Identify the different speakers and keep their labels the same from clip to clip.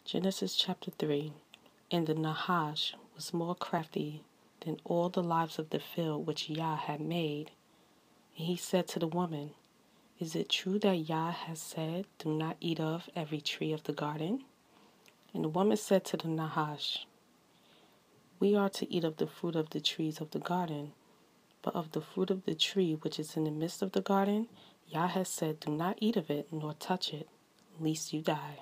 Speaker 1: Genesis chapter 3. And the Nahash was more crafty than all the lives of the field which Yah had made. And he said to the woman, Is it true that Yah has said, Do not eat of every tree of the garden? And the woman said to the Nahash, We are to eat of the fruit of the trees of the garden, but of the fruit of the tree which is in the midst of the garden, Yah has said, Do not eat of it, nor touch it, lest you die.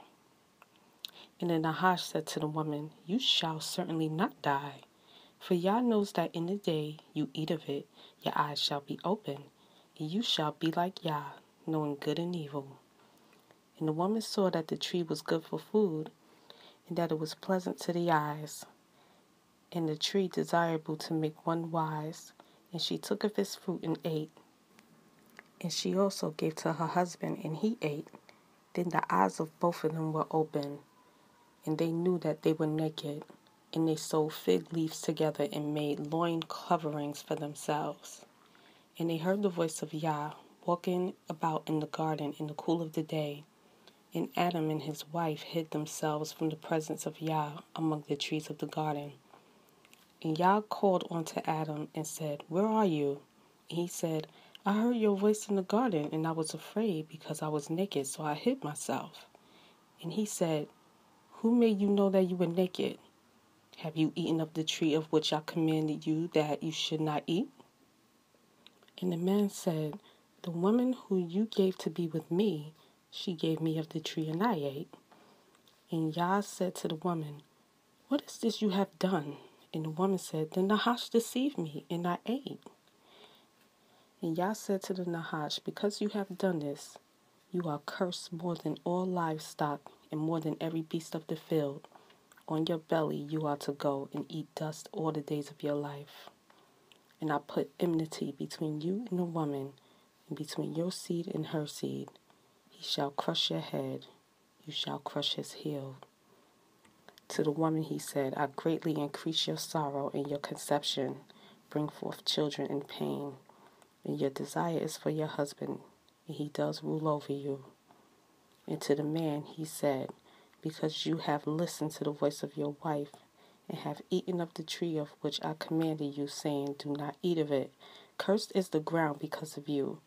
Speaker 1: And the Nahash said to the woman, You shall certainly not die. For Yah knows that in the day you eat of it, your eyes shall be open, and you shall be like Yah, knowing good and evil. And the woman saw that the tree was good for food, and that it was pleasant to the eyes, and the tree desirable to make one wise. And she took of its fruit and ate. And she also gave to her husband, and he ate. Then the eyes of both of them were open, and they knew that they were naked, and they sewed fig leaves together and made loin coverings for themselves. And they heard the voice of Yah walking about in the garden in the cool of the day. And Adam and his wife hid themselves from the presence of Yah among the trees of the garden. And Yah called unto Adam and said, Where are you? And he said, I heard your voice in the garden, and I was afraid because I was naked, so I hid myself. And he said, Who made you know that you were naked? Have you eaten of the tree of which I commanded you that you should not eat? And the man said, The woman who you gave to be with me, she gave me of the tree, and I ate. And Yah said to the woman, What is this you have done? And the woman said, The Nahash deceived me, and I ate. And Yah said to the Nahash, Because you have done this, you are cursed more than all livestock, and more than every beast of the field. On your belly you are to go and eat dust all the days of your life. And I put enmity between you and the woman, and between your seed and her seed. He shall crush your head, you shall crush his heel. To the woman he said, I greatly increase your sorrow and your conception, bring forth children in pain. And your desire is for your husband, and he does rule over you. And to the man he said, Because you have listened to the voice of your wife, and have eaten of the tree of which I commanded you, saying, Do not eat of it. Cursed is the ground because of you.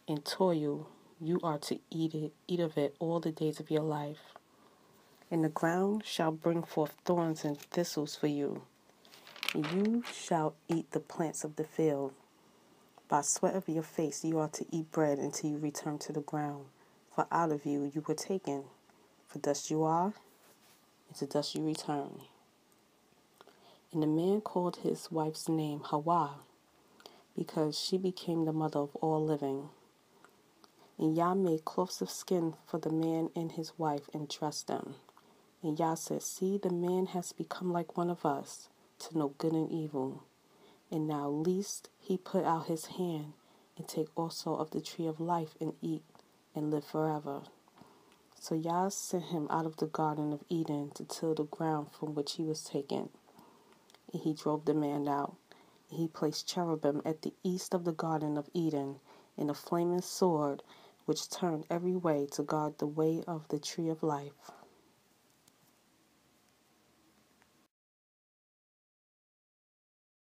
Speaker 1: In toil you are to eat of it all the days of your life. And the ground shall bring forth thorns and thistles for you, and you shall eat the plants of the field. By sweat of your face you are to eat bread until you return to the ground. For out of you were taken. For dust you are, and to dust you return. And the man called his wife's name Hawa, because she became the mother of all living. And Yah made cloths of skin for the man and his wife, and dressed them. And Yah said, See, the man has become like one of us, to know good and evil. And now lest he put out his hand, and take also of the tree of life, and eat, and live forever. So Yah sent him out of the garden of Eden to till the ground from which he was taken. And he drove the man out. And he placed cherubim at the east of the garden of Eden, and a flaming sword, which turned every way to guard the way of the tree of life.